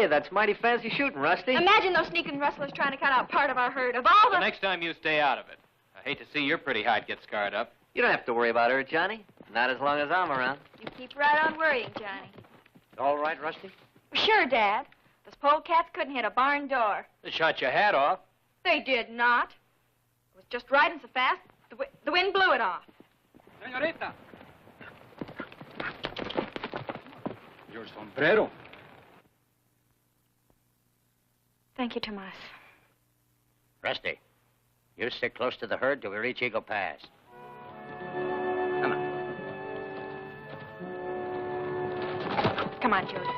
Hey, that's mighty fancy shooting, Rusty. Imagine those sneaking rustlers trying to cut out part of our herd. Of all The next time you stay out of it. I hate to see your pretty hide get scarred up. You don't have to worry about her, Johnny. Not as long as I'm around. You keep right on worrying, Johnny. All right, Rusty? Sure, Dad. Those polecats couldn't hit a barn door. They shot your hat off. They did not. It was just riding so fast, the wind blew it off. Señorita. Your sombrero. Thank you, Tomas. Rusty, you stick close to the herd till we reach Eagle Pass. Come on. Come on, Jody.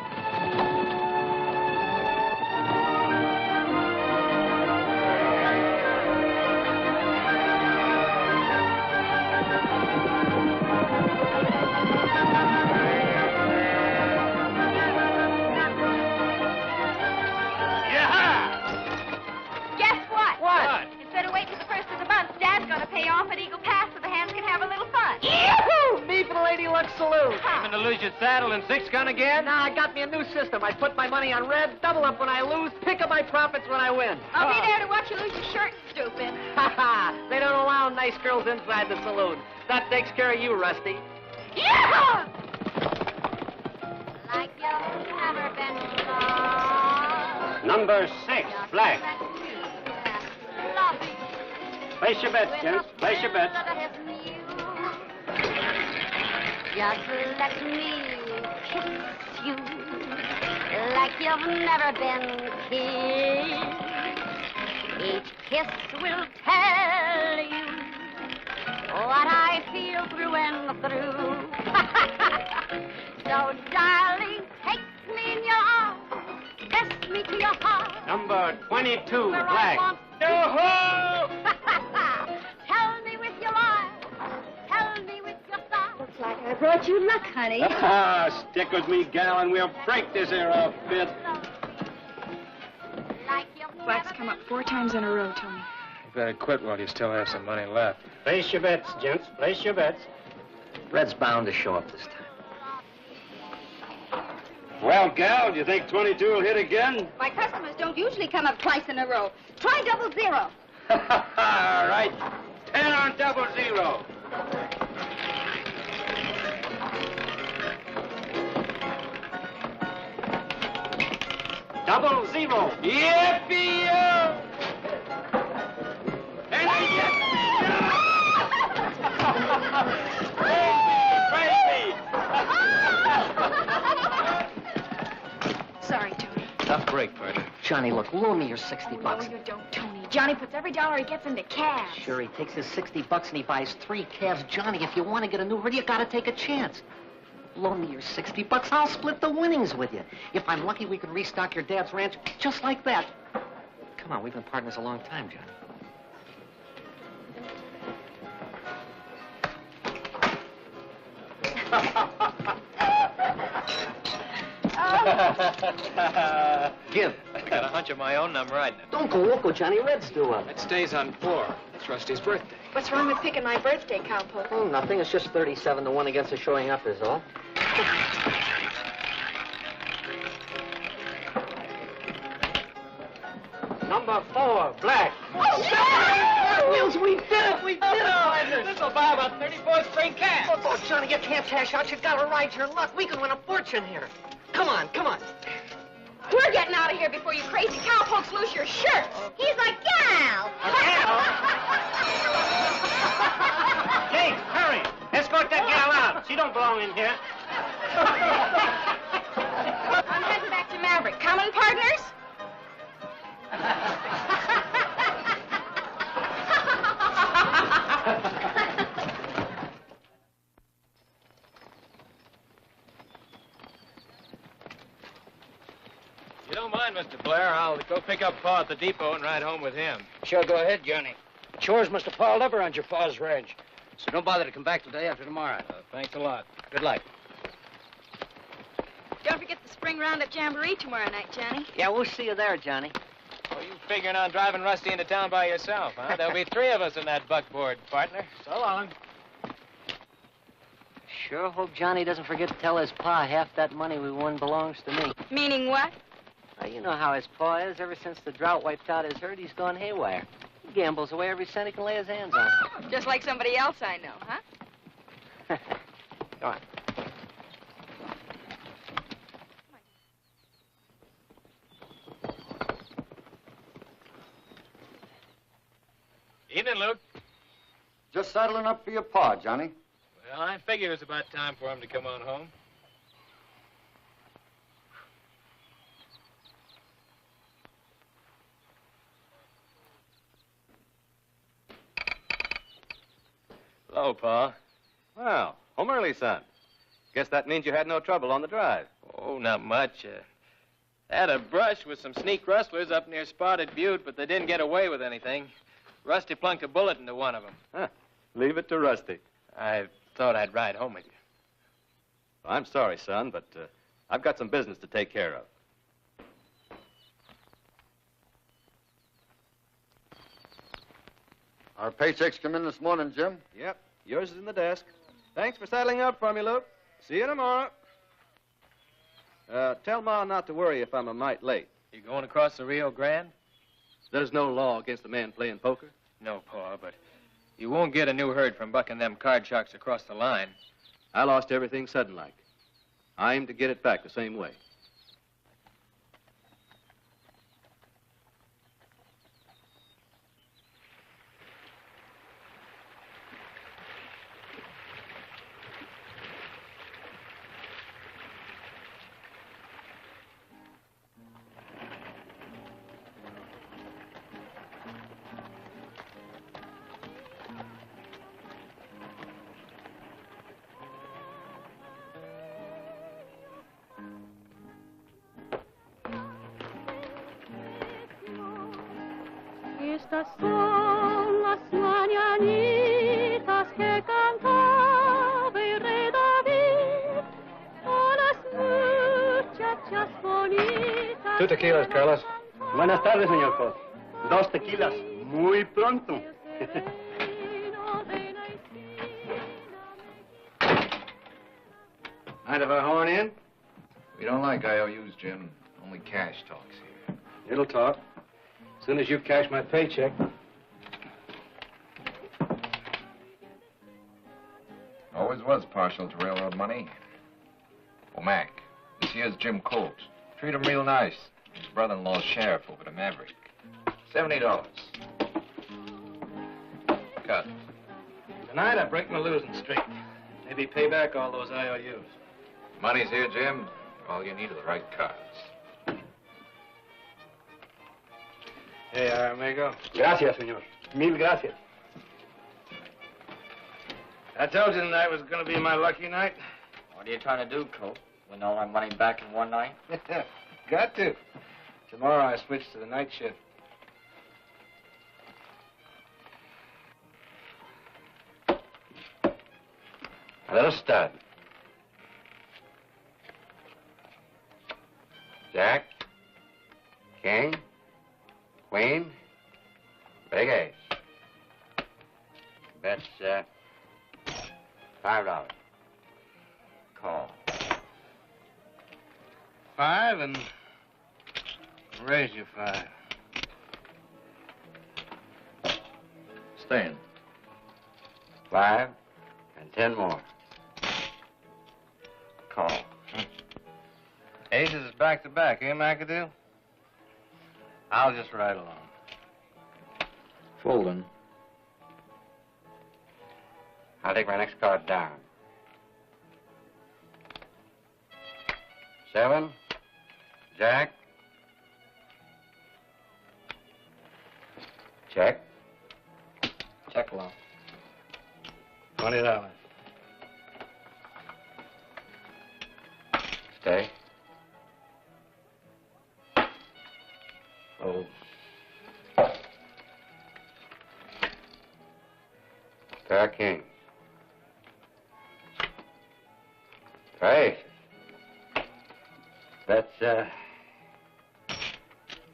Salute. Aiming to lose your saddle and six-gun again? Nah, I got me a new system. I put my money on red, double up when I lose, pick up my profits when I win. I'll be there to watch you lose your shirt, stupid. Ha ha! They don't allow nice girls inside the saloon. That takes care of you, Rusty. Yeah! Like you've never been lost. Number 6, black. Place your bets, gents. Place your bets. Just let me kiss you like you've never been kissed. Each kiss will tell you what I feel through and through. So, darling, take me in your arms, kiss me to your heart. Number 22, Where black. Yo-ho! Tell me with your eyes, tell me with your thighs. Looks like I brought you luck, honey. Stick with me, gal, and we'll break this here outfit. Like you've Black's never come up 4 times in a row, Tony. You better quit while you still have some money left. Place your bets, gents. Place your bets. Red's bound to show up this time. Well, gal, do you think 22 will hit again? My customers don't usually come up twice in a row. Try 00. All right. 10 on 00. Double 0. Yippee-yo! And a yippee-yo! Praise me! Sorry, Tony. Tough break, partner. Johnny, look, loan me your 60 No, bucks. you don't, Tony. Johnny puts every dollar he gets into cash. Sure, he takes his 60 bucks and he buys 3 calves. Johnny, if you want to get a new herd, you got to take a chance. Loan me your 60 bucks. I'll split the winnings with you. If I'm lucky, we can restock your dad's ranch just like that. Come on, we've been partners a long time, Johnny. Give. I got a hunch of my own I'm riding it. Don't go loco, Johnny. Red's due up. It stays on 4. It's Rusty's birthday. What's wrong with picking my birthday, cowpoke? Oh, nothing. It's just 37 to 1 against the showing up is all. Number 4, black. Oh, yeah! Wheels, we did it! We did it! This'll buy about 34 spring calves. Oh, Johnny, you can't cash out. You've got to ride your luck. We can win a fortune here. Come on, come on. We're getting out of here before you crazy cowpokes lose your shirts. He's a gal. Hey, hurry. Escort that gal out. She don't belong in here. I'm heading back to Maverick. Coming, partners? You don't mind, Mr. Blair, I'll go pick up Pa at the depot and ride home with him. Sure, go ahead, Johnny. Chores must have piled up around your pa's ranch. So don't bother to come back till day after tomorrow. Thanks a lot. Good luck. Don't forget the spring roundup jamboree tomorrow night, Johnny. Yeah, we'll see you there, Johnny. Oh, you figuring on driving Rusty into town by yourself, huh? There'll be 3 of us in that buckboard, partner. So long. Sure hope Johnny doesn't forget to tell his pa half that money we won belongs to me. Meaning what? You know how his pa is. Ever since the drought wiped out his herd, he's gone haywire. He gambles away every cent he can lay his hands on. Just like somebody else I know, huh? Go on. Evening, Luke. Just saddling up for your pa, Johnny. Well, I figured it was about time for him to come on home. Hello, Pa. Well, home early, son. Guess that means you had no trouble on the drive. Oh, not much. Had a brush with some sneak rustlers up near Spotted Butte, but they didn't get away with anything. Rusty plunked a bullet into one of them. Huh. Leave it to Rusty. I thought I'd ride home with you. Well, I'm sorry, son, but I've got some business to take care of. Our paychecks come in this morning, Jim. Yep, yours is in the desk. Thanks for saddling up for me, Luke. See you tomorrow. Tell Ma not to worry if I'm a mite late. You going across the Rio Grande? There's no law against a man playing poker. No, Pa, but you won't get a new herd from bucking them card sharks across the line. I lost everything sudden-like. I aim to get it back the same way. Estas son las mañanitas que cantaba el rey David a las muchachas bonitas. 2 tequilas, Carlos. Buenas tardes, señor Colt. 2 tequilas. Muy pronto. Mind if I horn in? We don't like IOUs, Jim. Only cash talks here. It'll talk. As soon as you cash my paycheck. Always was partial to railroad money. Well, Mac, this here's Jim Colt. Treat him real nice. His brother-in-law's sheriff over to Maverick. $70. Cut. Tonight I break my losing streak. Maybe pay back all those IOUs. Money's here, Jim. All you need are the right cards. Hey, amigo. Gracias, señor. Mil gracias. I told you tonight was going to be my lucky night. What are you trying to do, Colt? Win all our money back in one night? Got to. Tomorrow I switch to the night shift. A little stud. Jack, king, queen, big ace. Bet's $5. Call. 5 and raise you 5. Staying. 5 and 10 more. Call. Aces is back to back, eh, McAdoo? I'll just ride along. Folding. I'll take my next card down. 7, Jack. Check. Check along. $20. Stay. Hold. Pair of kings. Pair aces. That's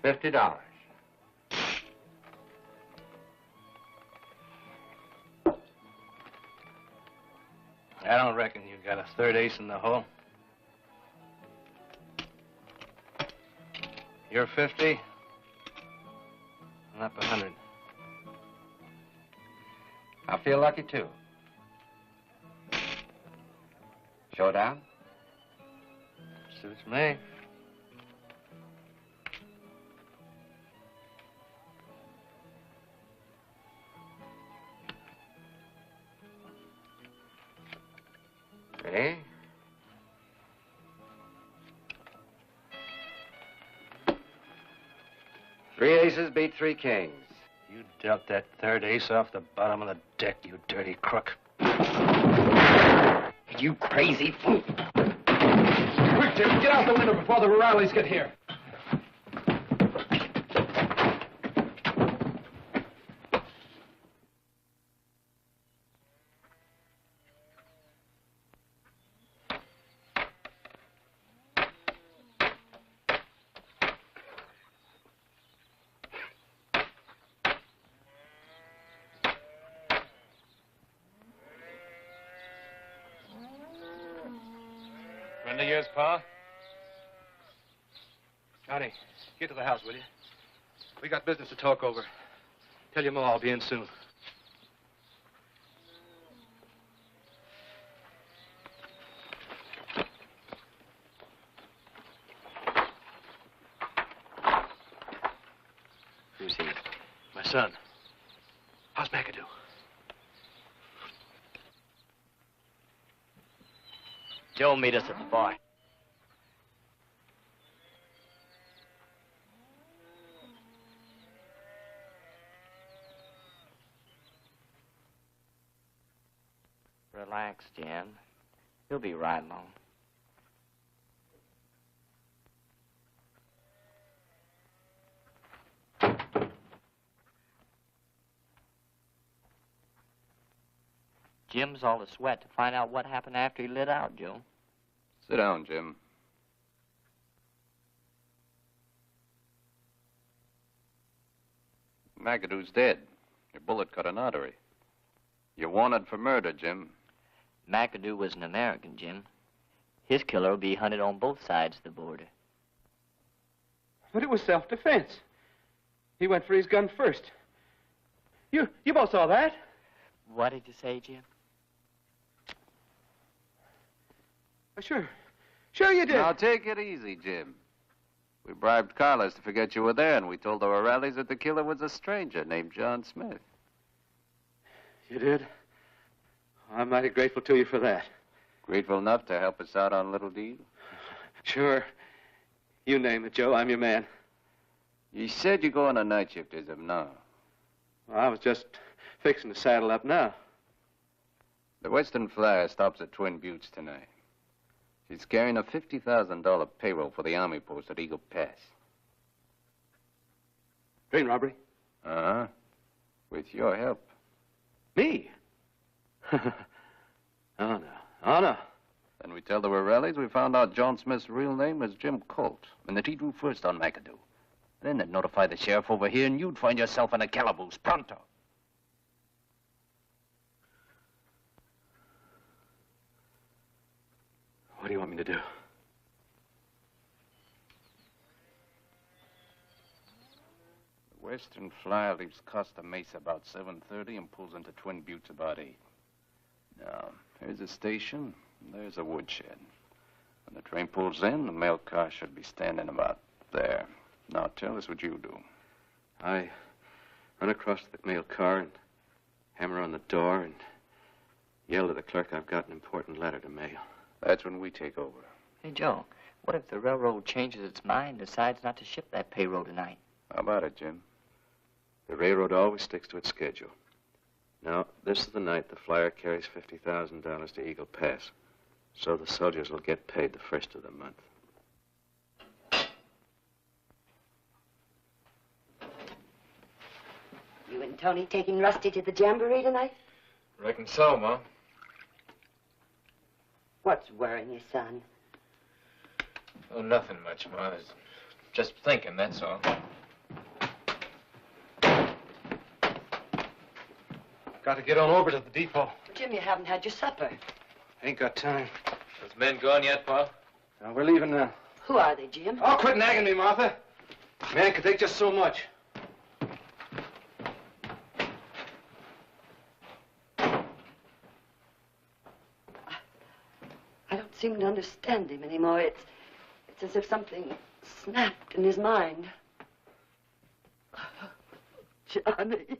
$50. I don't reckon you got a third ace in the hole. You're 50. I'm up 100. I feel lucky, too. Showdown? Suits me. Eh? Three aces beat three kings. You dealt that third ace off the bottom of the deck, you dirty crook. You crazy fool. Quick, Jim, get out the window before the rurales get here. Friend of yours, Pa? Johnny, get to the house, will you? We got business to talk over. Tell your ma I'll be in soon. Who's he? My son. How's McAdoo? Joe, meet us at the bar. Relax, Jim. He'll be right along. Jim's all the sweat to find out what happened after he lit out, Joe. Sit down, Jim. McAdoo's dead. Your bullet cut an artery. You're wanted for murder, Jim. McAdoo was an American, Jim. His killer will be hunted on both sides of the border. But it was self-defense. He went for his gun first. You both saw that? What did you say, Jim? Sure you did. Now, take it easy, Jim. We bribed Carlos to forget you were there, and we told the O'Reillys that the killer was a stranger named John Smith. You did? I'm mighty grateful to you for that. Grateful enough to help us out on a little deal? Sure. You name it, Joe. I'm your man. You said you go on a night shift as of now. Well, I was just fixing to saddle up now. The Western Flyer stops at Twin Buttes tonight. She's carrying a $50,000 payroll for the Army post at Eagle Pass. Train robbery? Uh-huh. With your help. Me? Oh, no. Then we tell the O'Reillys we found out John Smith's real name was Jim Colt, and that he drew first on McAdoo. Then they'd notify the sheriff over here, and you'd find yourself in a calaboose pronto. What do you want me to do? The Western Flyer leaves Costa Mesa about 7:30 and pulls into Twin Buttes about 8. Now, here's a station, and there's a woodshed. When the train pulls in, the mail car should be standing about there. Now, tell us what you do. I run across the mail car and hammer on the door and yell to the clerk I've got an important letter to mail. That's when we take over. Hey, Joe, what if the railroad changes its mind and decides not to ship that payroll tonight? How about it, Jim? The railroad always sticks to its schedule. Now, this is the night the flyer carries $50,000 to Eagle Pass. So the soldiers will get paid the first of the month. You and Tony taking Rusty to the jamboree tonight? Reckon so, Ma. What's worrying you, son? Oh, nothing much, Ma. Just thinking, that's all. Got to get on over to the depot. Jim, you haven't had your supper. Ain't got time. Those men gone yet, Pa? We're leaving now. Who are they, Jim? Oh, quit nagging me, Martha. Man can take just so much. I don't seem to understand him anymore. It's as if something snapped in his mind. Johnny.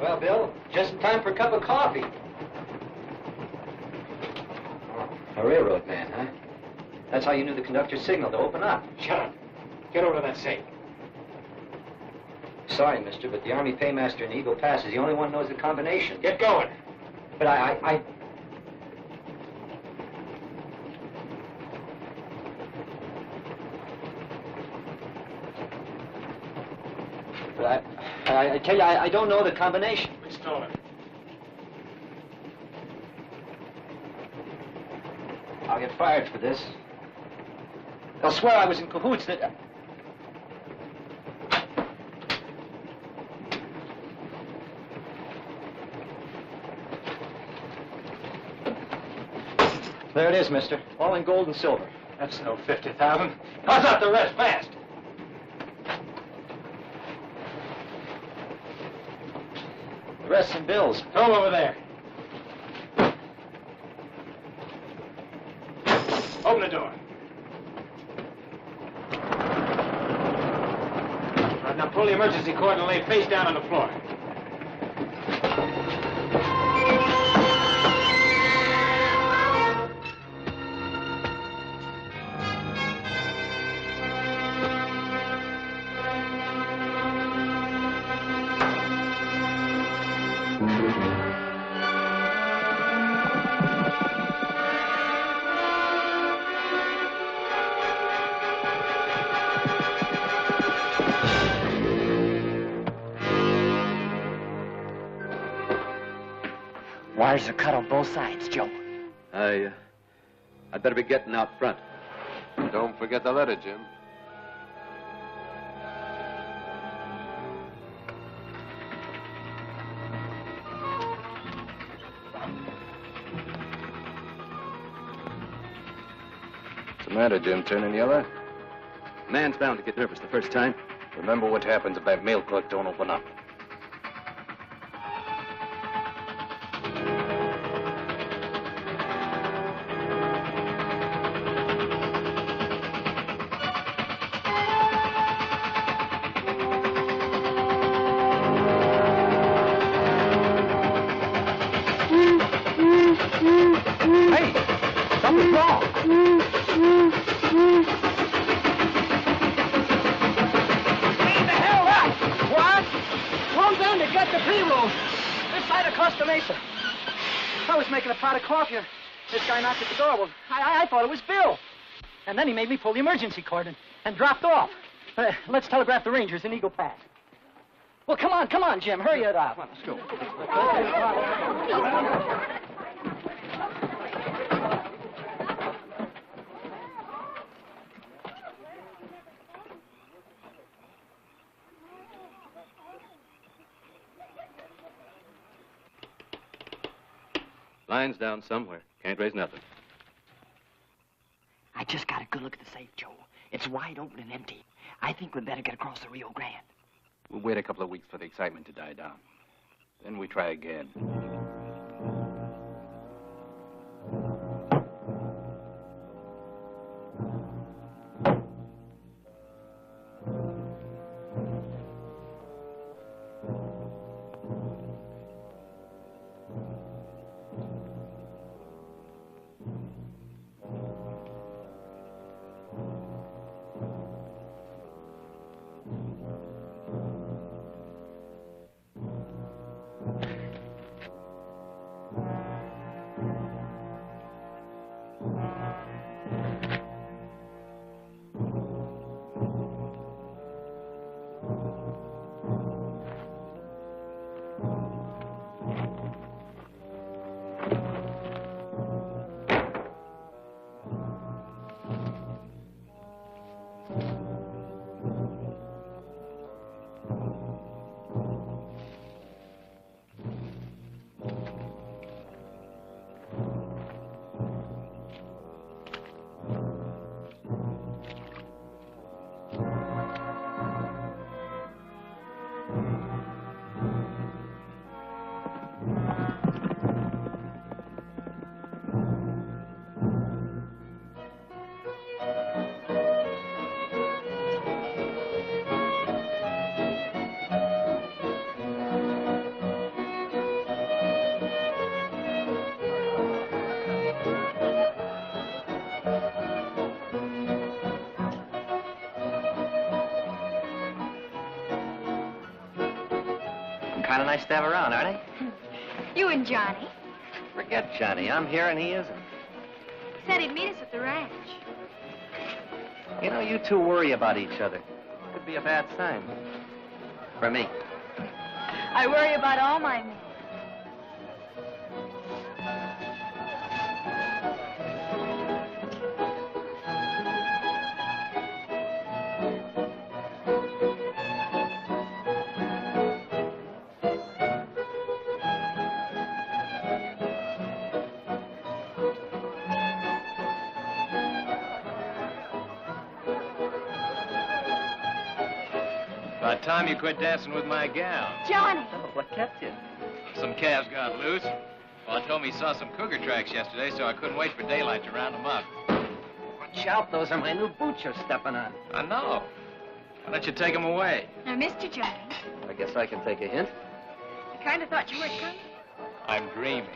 Well, Bill, just in time for a cup of coffee. A railroad man, huh? That's how you knew the conductor's signal to open up. Shut up. Get over to that safe. Sorry, mister, but the Army paymaster in Eagle Pass is the only one who knows the combination. Get going. But I tell you, I don't know the combination. We stole it. I'll get fired for this. They'll swear I was in cahoots that... There it is, mister. All in gold and silver. That's no 50,000. How's that the rest? Fast. The rest's in bills. Throw 'em over there. Open the door. Right, now pull the emergency cord and lay face down on the floor. Wires are cut on both sides, Joe. I'd better be getting out front. Don't forget the letter, Jim. What's the matter, Jim? Turning yellow? Man's bound to get nervous the first time. Remember what happens if that mail clerk don't open up. This guy knocked at the door. Well, I thought it was Bill. And then he made me pull the emergency cord and dropped off. Let's telegraph the Rangers in Eagle Pass. Well, come on, Jim. Hurry it up. Let's go. Line's down somewhere. Can't raise nothing. I just got a good look at the safe, Joe. It's wide open and empty. I think we'd better get across the Rio Grande. We'll wait a couple of weeks for the excitement to die down. Then we try again. Kind of nice to have around, aren't they? You and Johnny. Forget Johnny. I'm here and he isn't. Said he'd meet us at the ranch. You know, you two worry about each other. Could be a bad sign. For me. I worry about all my men. About time you quit dancing with my gal. Johnny! Oh, what kept you? Some calves got loose. Well, I told me he saw some cougar tracks yesterday, so I couldn't wait for daylight to round them up. Watch out, those are my new boots you're stepping on. I know. Why don't you take them away? I missed you, Johnny. I guess I can take a hint. I kind of thought you weren't coming. I'm dreaming.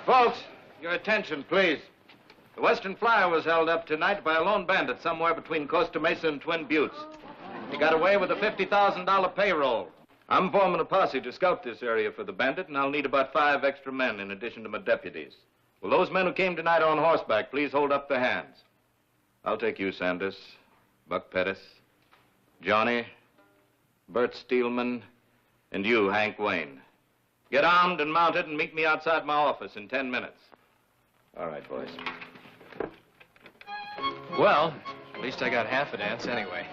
Folks, your attention, please. The Western Flyer was held up tonight by a lone bandit somewhere between Costa Mesa and Twin Buttes. He got away with a $50,000 payroll. I'm forming a posse to scout this area for the bandit, and I'll need about 5 extra men in addition to my deputies. Will those men who came tonight on horseback please hold up their hands? I'll take you, Sanders, Buck Pettis, Johnny, Bert Steelman, and you, Hank Wayne. Get armed and mounted and meet me outside my office in 10 minutes. All right, boys. Well, at least I got half a dance anyway.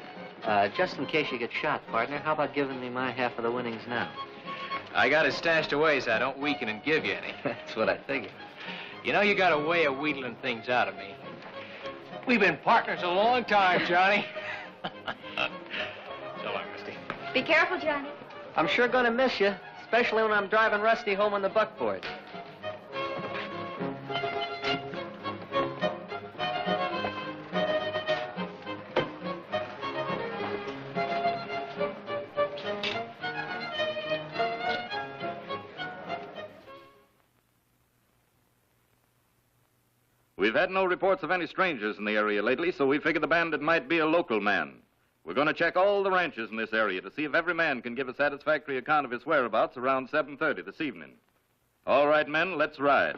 Just in case you get shot, partner, how about giving me my half of the winnings now? I got it stashed away so I don't weaken and give you any. That's what I figured. You know, you got a way of wheedling things out of me. We've been partners a long time, Johnny. So long, Rusty. Be careful, Johnny. I'm sure gonna miss you, especially when I'm driving Rusty home on the buckboard. We've had no reports of any strangers in the area lately, so we figured the bandit might be a local man. We're going to check all the ranches in this area to see if every man can give a satisfactory account of his whereabouts around 7:30 this evening. All right, men, let's ride.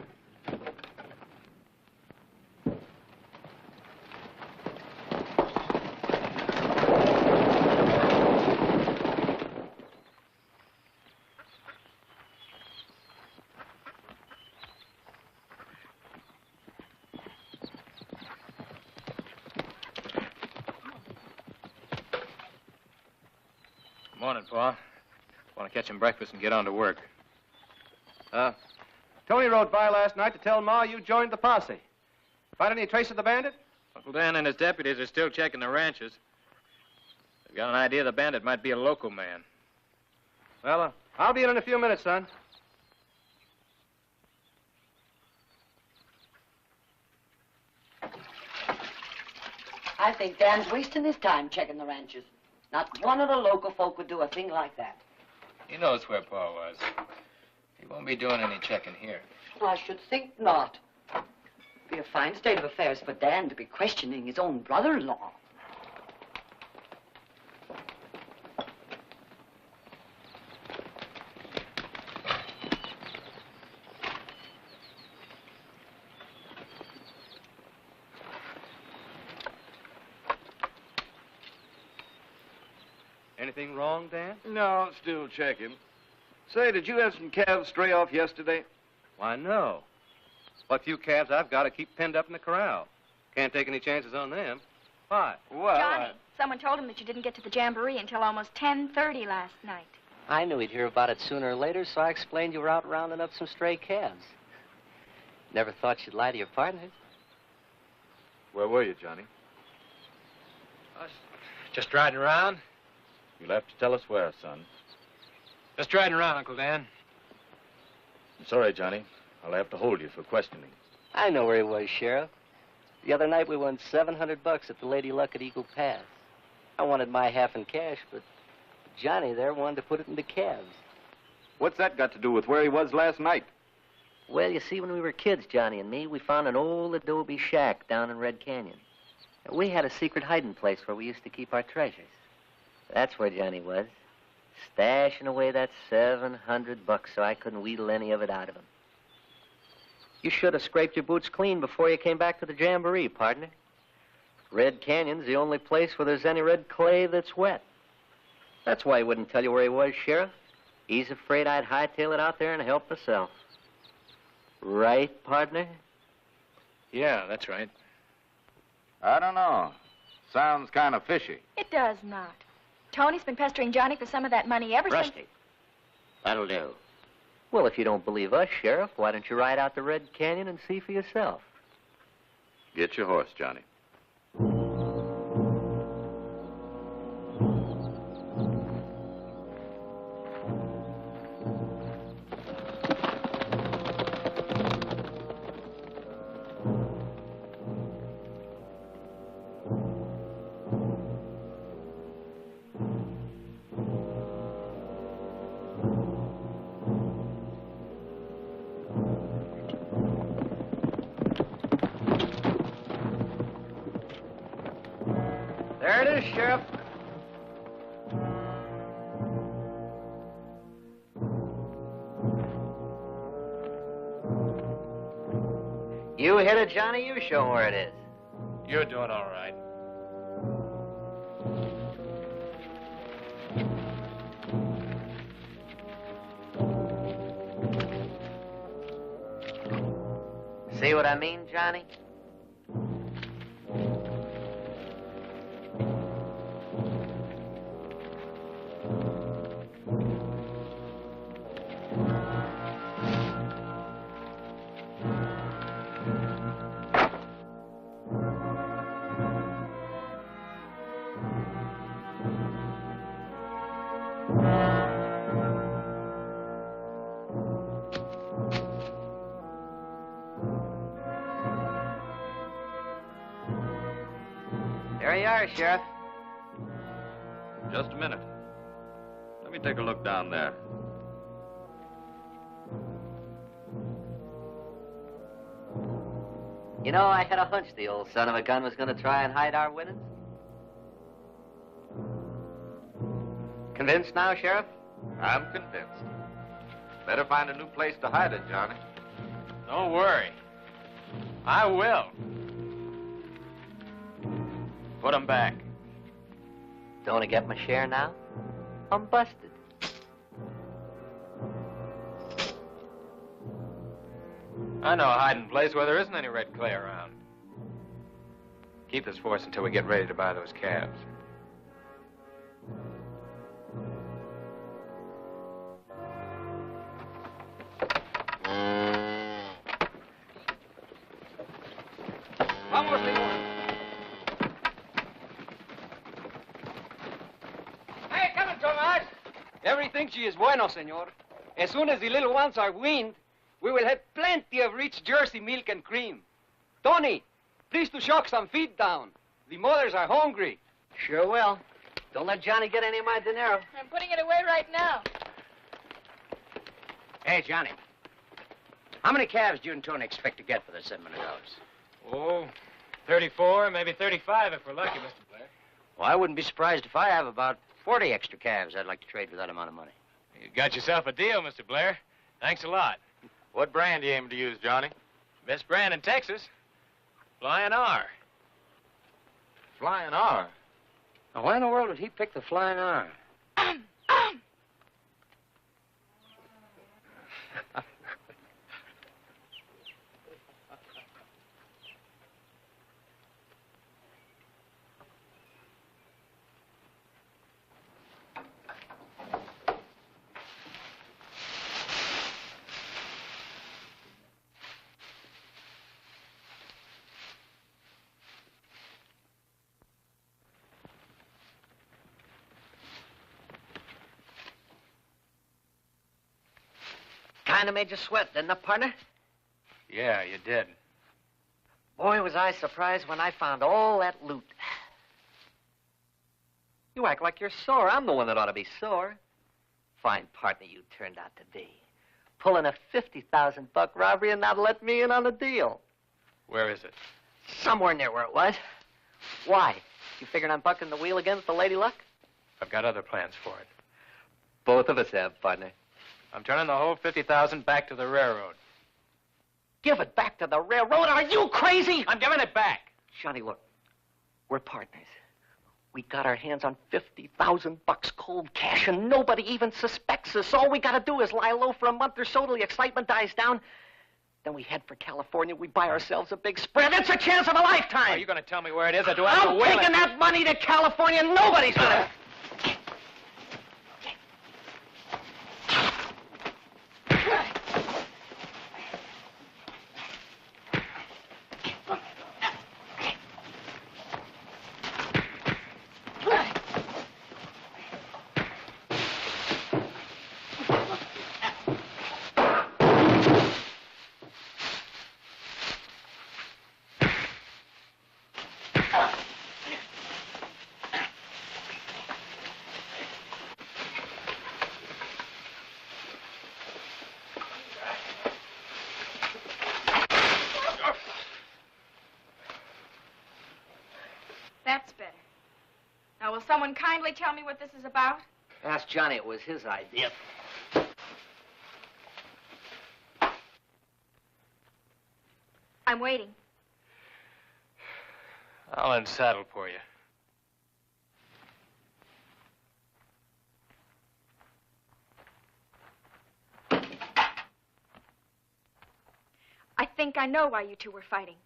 Morning, Pa. Want to catch him breakfast and get on to work. Tony rode by last night to tell Ma you joined the posse. Find any trace of the bandit? Uncle Dan and his deputies are still checking the ranches. They've got an idea the bandit might be a local man. Well, I'll be in a few minutes, son. I think Dan's wasting his time checking the ranches. Not one of the local folk would do a thing like that. He knows where Pa was. He won't be doing any checking here. I should think not. Be a fine state of affairs for Dan to be questioning his own brother-in-law. Anything wrong, Dan? No, still checking. Say, did you have some calves stray off yesterday? Why, no. What few calves I've got to keep pinned up in the corral. Can't take any chances on them. Why? Well, Johnny, someone told him that you didn't get to the jamboree until almost 10:30 last night. I knew he'd hear about it sooner or later, so I explained you were out rounding up some stray calves. Never thought you'd lie to your partners. Where were you, Johnny? Just riding around. You'll have to tell us where, son. Just riding around, Uncle Dan. I'm sorry, Johnny. I'll have to hold you for questioning. I know where he was, Sheriff. The other night we won $700 at the Lady Luck at Eagle Pass. I wanted my half in cash, but Johnny there wanted to put it into calves. What's that got to do with where he was last night? Well, you see, when we were kids, Johnny and me, we found an old adobe shack down in Red Canyon. We had a secret hiding place where we used to keep our treasures. That's where Johnny was, stashing away that $700 so I couldn't wheedle any of it out of him. You should have scraped your boots clean before you came back to the jamboree, partner. Red Canyon's the only place where there's any red clay that's wet. That's why he wouldn't tell you where he was, Sheriff. He's afraid I'd hightail it out there and help myself. Right, partner? Yeah, that's right. I don't know. Sounds kind of fishy. It does not. Tony's been pestering Johnny for some of that money ever since... Rusty, that'll do. Well, if you don't believe us, Sheriff, why don't you ride out to Red Canyon and see for yourself? Get your horse, Johnny. There it is, Sheriff. You hit it, Johnny. You show 'em where it is. You're doing all right. See what I mean, Johnny? There you are, Sheriff. Just a minute. Let me take a look down there. You know, I had a hunch the old son of a gun was going to try and hide our winnings. Convinced now, Sheriff? I'm convinced. Better find a new place to hide it, Johnny. Don't worry. I will. Put them back. Don't I get my share now? I'm busted. I know a hiding place where there isn't any red clay around. Keep this for us until we get ready to buy those calves. Vamos, señor. Hey, come on, Tomas. Everything she is bueno, senor. As soon as the little ones are weaned, we will have plenty of rich Jersey milk and cream. Tony, please to shock some feed down. The mothers are hungry. Sure will. Don't let Johnny get any of my dinero. I'm putting it away right now. Hey, Johnny. How many calves do you and Tony expect to get for the $700? Oh, 34, maybe 35 if we're lucky, Mr. Blair. Well, I wouldn't be surprised if I have about 40 extra calves I'd like to trade for that amount of money. You got yourself a deal, Mr. Blair. Thanks a lot. What brand do you aim to use, Johnny? Best brand in Texas. Flying R. Flying R. Now, why in the world would he pick the Flying R? Kind of made you sweat, didn't it, partner? Yeah, you did. Boy, was I surprised when I found all that loot. You act like you're sore. I'm the one that ought to be sore. Fine partner you turned out to be. Pulling a $50,000 robbery and not let me in on the deal. Where is it? Somewhere near where it was. Why? You figuring on bucking the wheel again with the Lady Luck? I've got other plans for it. Both of us have, partner. I'm turning the whole 50,000 back to the railroad. Give it back to the railroad? Are you crazy? I'm giving it back. Johnny, look. We're partners. We got our hands on $50,000 cold cash, and nobody even suspects us. All we got to do is lie low for a month or so till the excitement dies down. Then we head for California. We buy ourselves a big spread. It's a chance of a lifetime. Are you going to tell me where it is, or do I have to I'm wheel it? taking that money to California. Nobody's going to... That's better. Now, will someone kindly tell me what this is about? Ask Johnny. It was his idea. I'm waiting. I'll unsaddle for you. I think I know why you two were fighting.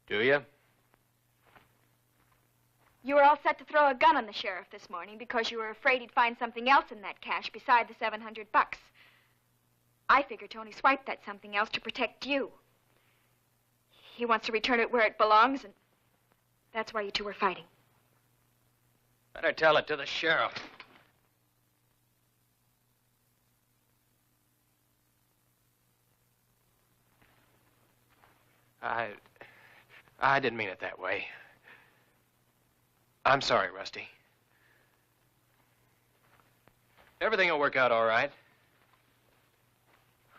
Do you? You were all set to throw a gun on the sheriff this morning because you were afraid he'd find something else in that cash beside the $700. I figure Tony swiped that something else to protect you. He wants to return it where it belongs, and that's why you two were fighting. Better tell it to the sheriff. I didn't mean it that way. I'm sorry, Rusty. Everything will work out all right.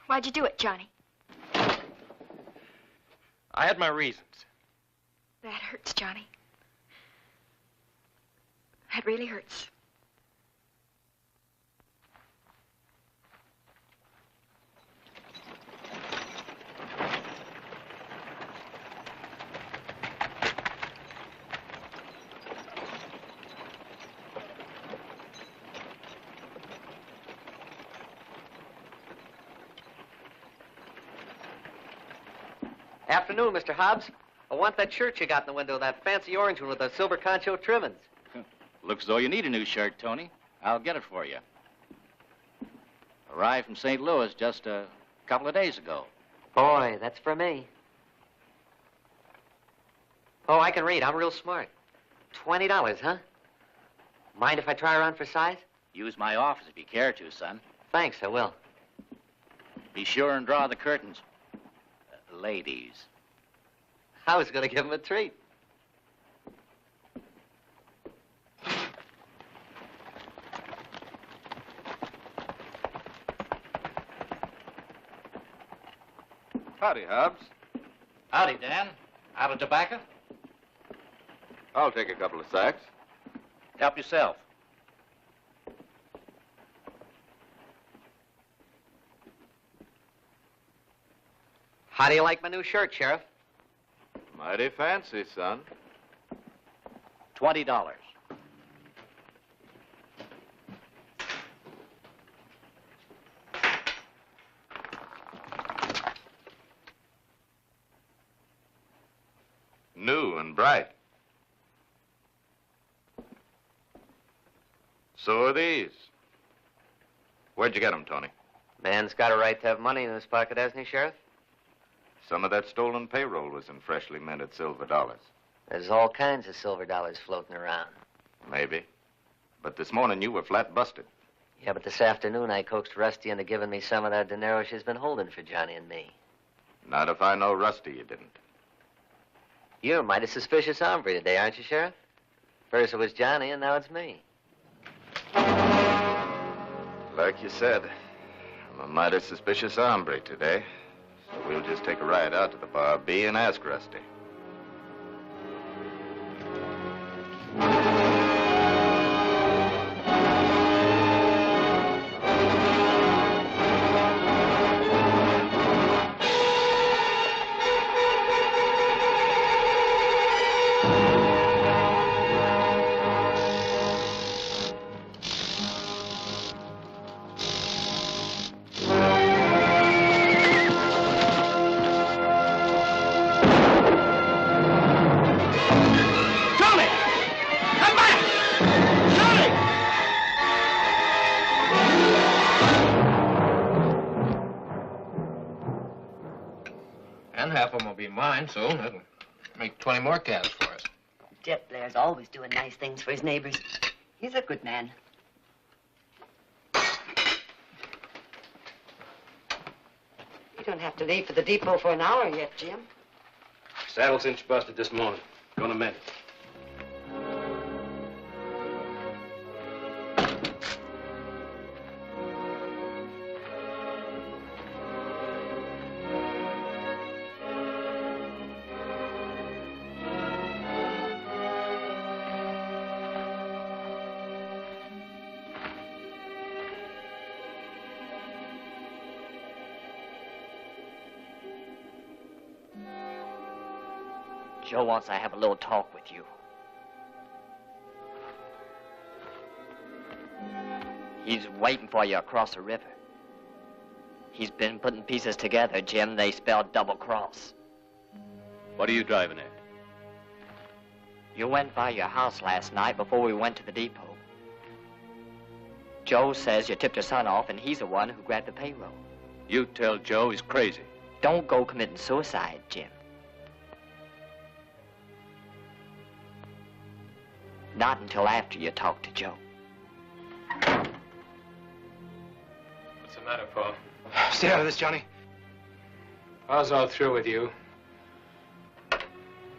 Why'd you do it, Johnny? I had my reasons. That hurts, Johnny. That really hurts. Afternoon, Mr. Hobbs. I want that shirt you got in the window, that fancy orange one with the silver concho trimmings. Looks as though you need a new shirt, Tony. I'll get it for you. Arrived from St. Louis just a couple of days ago. Boy, that's for me. Oh, I can read. I'm real smart. $20, huh? Mind if I try her on for size? Use my office if you care to, son. Thanks, I will. Be sure and draw the curtains. Ladies. I was going to give him a treat. Howdy, Hobbs. Howdy, Dan. Out of tobacco? I'll take a couple of sacks. Help yourself. How do you like my new shirt, Sheriff? Mighty fancy, son. $20. New and bright. So are these. Where'd you get them, Tony? Man's got a right to have money in his pocket, hasn't he, Sheriff? Some of that stolen payroll was in freshly minted silver dollars. There's all kinds of silver dollars floating around. Maybe. But this morning you were flat busted. Yeah, but this afternoon I coaxed Rusty into giving me some of that dinero she's been holding for Johnny and me. Not if I know Rusty, you didn't. You're a mighty suspicious hombre today, aren't you, Sheriff? First it was Johnny, and now it's me. Like you said, I'm a mighty suspicious hombre today. So we'll just take a ride out to the Bar B and ask Rusty. Half of them will be mine soon. That'll make 20 more calves for us. Jet Blair's always doing nice things for his neighbors. He's a good man. You don't have to leave for the depot for an hour yet, Jim. Saddle cinch busted this morning. Gonna mend it. Joe wants to have a little talk with you. He's waiting for you across the river. He's been putting pieces together, Jim. They spell double cross. What are you driving at? You went by your house last night before we went to the depot. Joe says you tipped your son off, and he's the one who grabbed the payroll. You tell Joe he's crazy. Don't go committing suicide, Jim. Not until after you talk to Joe. What's the matter, Paul? Stay out of this, Johnny. Paul's all through with you.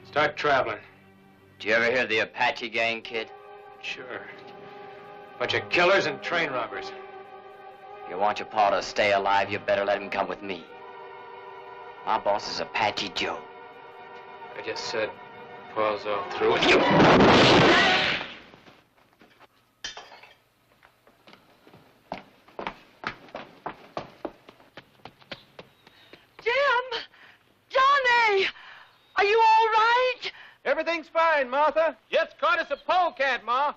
Start traveling. Did you ever hear of the Apache gang, kid? Sure. Bunch of killers and train robbers. If you want your pa to stay alive, you better let him come with me. My boss is Apache Joe. I just said Paul's all through with you. Jim! Johnny! Are you all right? Everything's fine, Martha. Just caught us a polecat, Ma.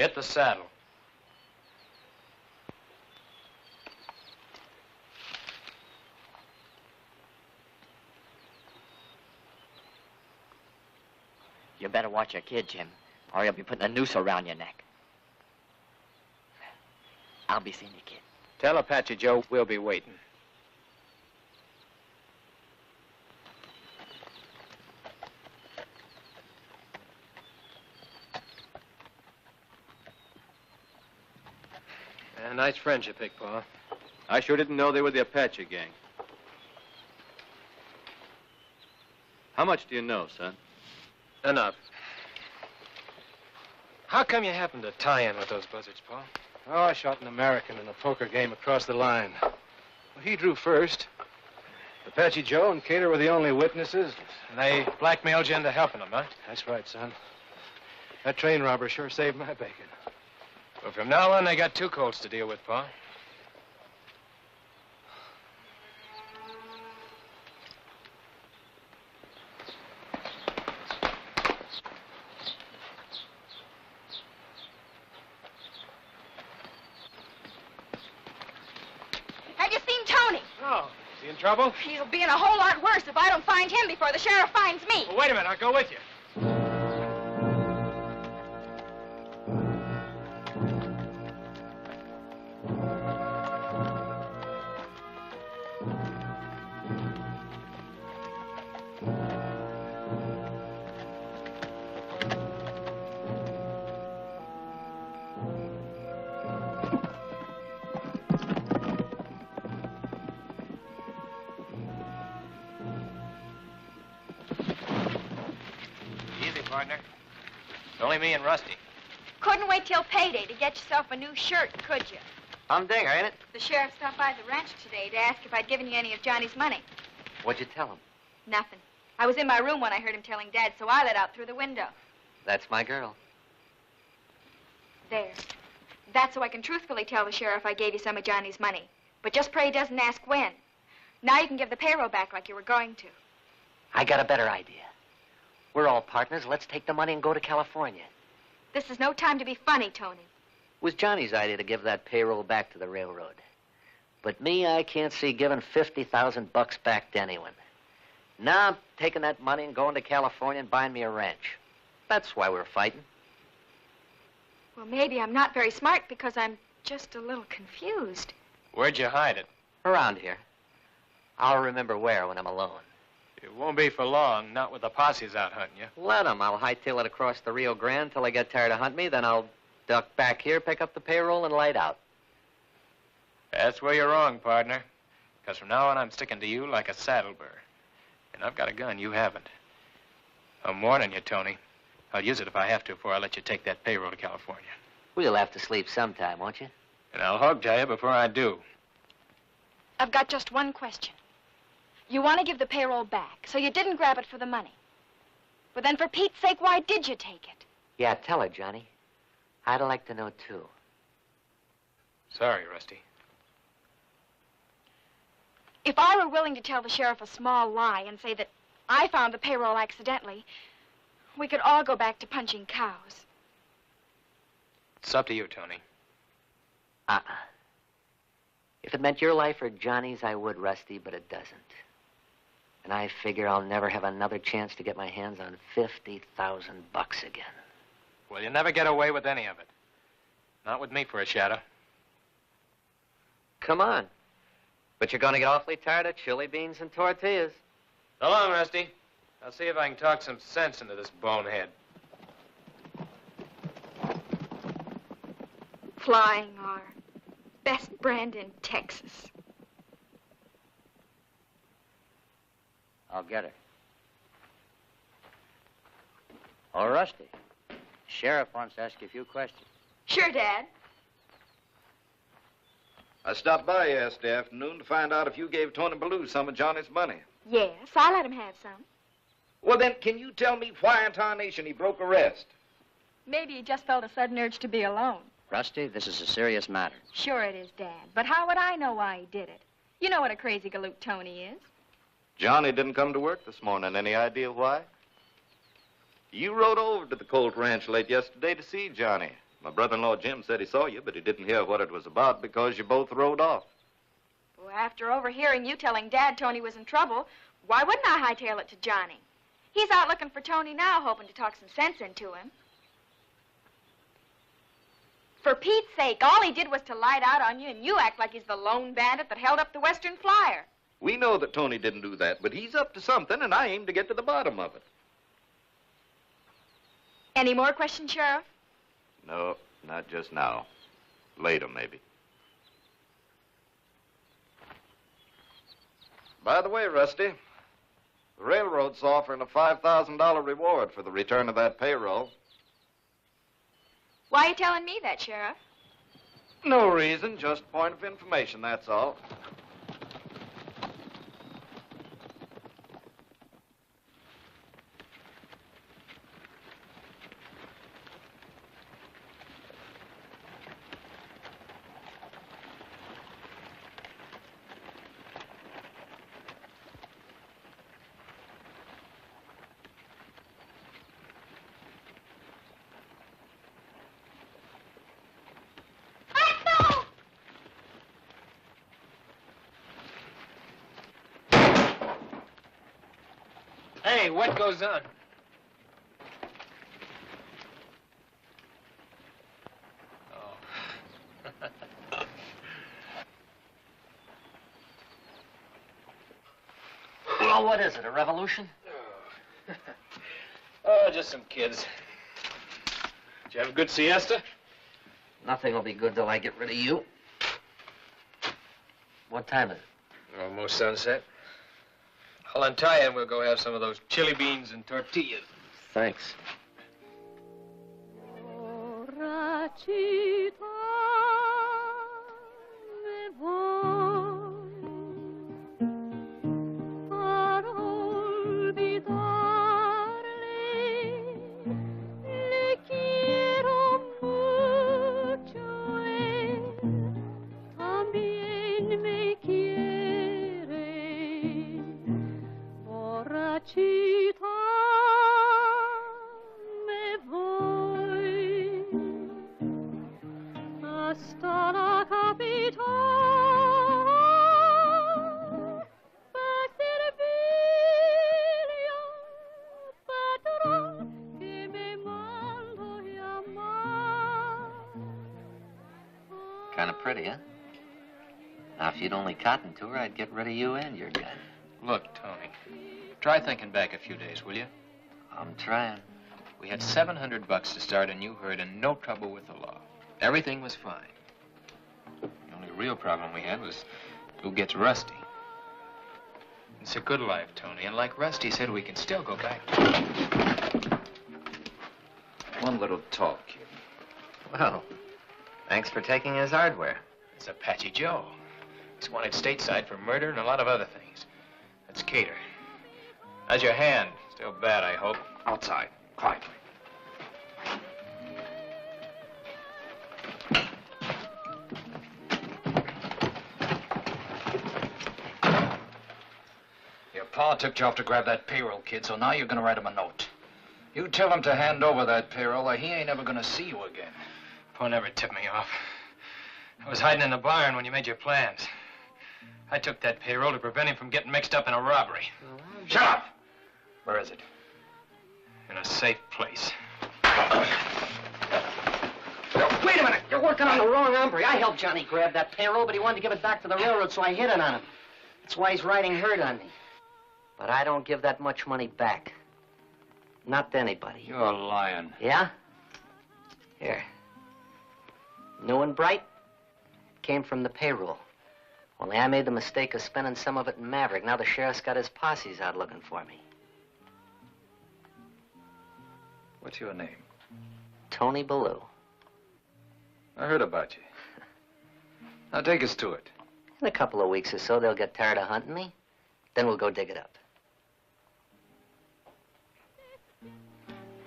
Hit the saddle. You better watch your kid, Jim, or he'll be putting a noose around your neck. I'll be seeing you, kid. Tell Apache Joe we'll be waiting. Nice friends you picked, Pa. I sure didn't know they were the Apache gang. How much do you know, son? Enough. How come you happened to tie in with those buzzards, Pa? Oh, I shot an American in a poker game across the line. Well, he drew first. Apache Joe and Gaynor were the only witnesses. And they blackmailed you into helping them, huh? That's right, son. That train robber sure saved my bacon. Well, from now on, they got two Colts to deal with, Pa. Have you seen Tony? No. Is he in trouble? He'll be in a whole lot worse if I don't find him before the sheriff finds me. Well, wait a minute. I'll go with you. Partner. It's only me and Rusty. Couldn't wait till payday to get yourself a new shirt, could you? Humdinger, ain't it? The sheriff stopped by the ranch today to ask if I'd given you any of Johnny's money. What'd you tell him? Nothing. I was in my room when I heard him telling Dad, so I let out through the window. That's my girl. There. That's so I can truthfully tell the sheriff I gave you some of Johnny's money. But just pray he doesn't ask when. Now you can give the payroll back like you were going to. I got a better idea. We're all partners. Let's take the money and go to California. This is no time to be funny, Tony. It was Johnny's idea to give that payroll back to the railroad. But me, I can't see giving $50,000 back to anyone. Now I'm taking that money and going to California and buying me a ranch. That's why we're fighting. Well, maybe I'm not very smart because I'm just a little confused. Where'd you hide it? Around here. I'll remember where when I'm alone. It won't be for long, not with the posses out hunting you. Let 'em. I'll hightail it across the Rio Grande till they get tired of hunting me. Then I'll duck back here, pick up the payroll, and light out. That's where you're wrong, partner. Because from now on, I'm sticking to you like a saddle burr. And I've got a gun you haven't. I'm warning you, Tony. I'll use it if I have to before I let you take that payroll to California. We'll have to sleep sometime, won't you? And I'll hog tie you before I do. I've got just one question. You want to give the payroll back, so you didn't grab it for the money. But then for Pete's sake, why did you take it? Yeah, tell her, Johnny. I'd like to know, too. Sorry, Rusty. If I were willing to tell the sheriff a small lie and say that I found the payroll accidentally, we could all go back to punching cows. It's up to you, Tony. If it meant your life or Johnny's, I would, Rusty, but it doesn't. And I figure I'll never have another chance to get my hands on $50,000 again. Well, you never get away with any of it. Not with me for a shadow. Come on. But you're going to get awfully tired of chili beans and tortillas. So long, Rusty. I'll see if I can talk some sense into this bonehead. Flying R. Best brand in Texas. I'll get her. Oh, Rusty. Sheriff wants to ask you a few questions. Sure, Dad. I stopped by yesterday afternoon to find out if you gave Tony Ballou some of Johnny's money. Yes, I let him have some. Well, then, can you tell me why in tarnation he broke arrest? Maybe he just felt a sudden urge to be alone. Rusty, this is a serious matter. Sure it is, Dad. But how would I know why he did it? You know what a crazy galoot Tony is. Johnny didn't come to work this morning. Any idea why? You rode over to the Colt Ranch late yesterday to see Johnny. My brother-in-law Jim said he saw you, but he didn't hear what it was about because you both rode off. Well, after overhearing you telling Dad Tony was in trouble, why wouldn't I hightail it to Johnny? He's out looking for Tony now, hoping to talk some sense into him. For Pete's sake, all he did was to light out on you, and you act like he's the lone bandit that held up the Western Flyer. We know that Tony didn't do that, but he's up to something, and I aim to get to the bottom of it. Any more questions, Sheriff? No, not just now. Later, maybe. By the way, Rusty, the railroad's offering a $5,000 reward for the return of that payroll. Why are you telling me that, Sheriff? No reason, just point of information, that's all. Hey, what goes on? Well, what is it, a revolution? Oh, just some kids. Did you have a good siesta? Nothing will be good till I get rid of you. What time is it? Almost sunset. I'll untie you and we'll go have some of those chili beans and tortillas. Thanks. Kind of pretty, huh? Now, if you'd only cottoned to her, I'd get rid of you and your gun. Look, Tony, try thinking back a few days, will you? I'm trying. We had $700 to start a new herd and no trouble with the law. Everything was fine. The only real problem we had was who gets Rusty. It's a good life, Tony, and like Rusty said, we can still go back. One little talk, kid. Well, thanks for taking his hardware. It's Apache Joe. He's wanted stateside for murder and a lot of other things. That's Cater. How's your hand? Still bad, I hope. Outside, quietly. Your pa took you off to grab that payroll, kid, so now you're gonna write him a note. You tell him to hand over that payroll or he ain't ever gonna see you again. Pa never tipped me off. I was hiding in the barn when you made your plans. I took that payroll to prevent him from getting mixed up in a robbery. Shut up! Where is it? In a safe place. Wait a minute! You're working on the wrong hombre. I helped Johnny grab that payroll, but he wanted to give it back to the railroad, so I hid it on him. That's why he's riding herd on me. But I don't give that much money back. Not to anybody. You're lying. Yeah? Here. New and bright? Came from the payroll. Only I made the mistake of spending some of it in Maverick. Now the sheriff's got his posses out looking for me. What's your name? Tony Ballou. I heard about you. Now take us to it. In a couple of weeks or so, they'll get tired of hunting me. Then we'll go dig it up.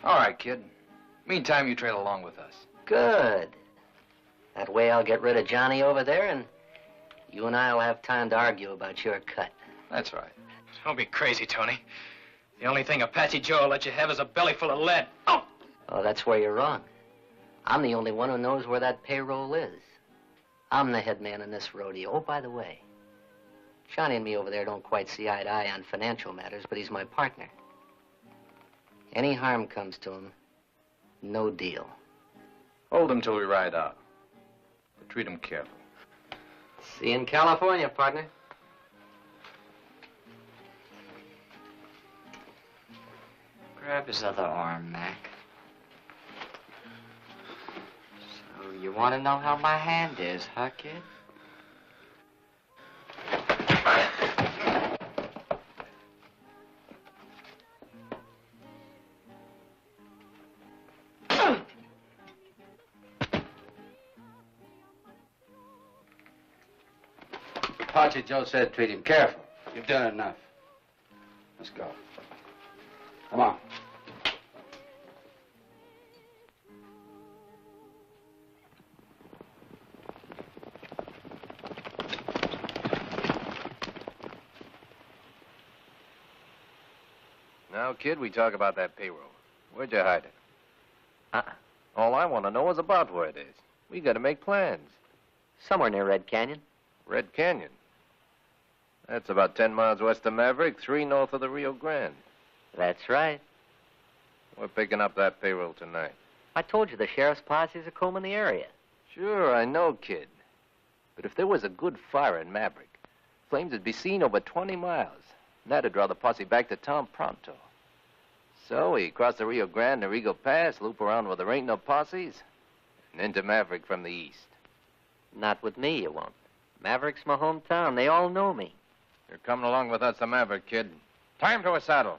All right, kid. Meantime, you trail along with us. Good. That way I'll get rid of Johnny over there, and you and I will have time to argue about your cut. That's right. Don't be crazy, Tony. The only thing Apache Joe will let you have is a belly full of lead. Oh! Oh, that's where you're wrong. I'm the only one who knows where that payroll is. I'm the head man in this rodeo. Oh, by the way, Johnny and me over there don't quite see eye to eye on financial matters, but he's my partner. Any harm comes to him, no deal. Hold him till we ride out. But treat him careful. See you in California, partner. Grab his other arm, Mac. So you want to know how my hand is, huh, kid? Apache Joe said treat him careful. You've done enough. Let's go. Come on. Now, kid, we talk about that payroll. Where'd you hide it? All I want to know is about where it is. We got to make plans. Somewhere near Red Canyon. Red Canyon? That's about 10 miles west of Maverick, 3 north of the Rio Grande. That's right. We're picking up that payroll tonight. I told you the sheriff's posses are combing the area. Sure, I know, kid. But if there was a good fire in Maverick, flames would be seen over 20 miles. And that'd draw the posse back to town pronto. So we cross the Rio Grande or Eagle Pass, loop around where there ain't no posses, and into Maverick from the east. Not with me, you won't. Maverick's my hometown. They all know me. You're coming along with us to Maverick, kid. Time to a saddle.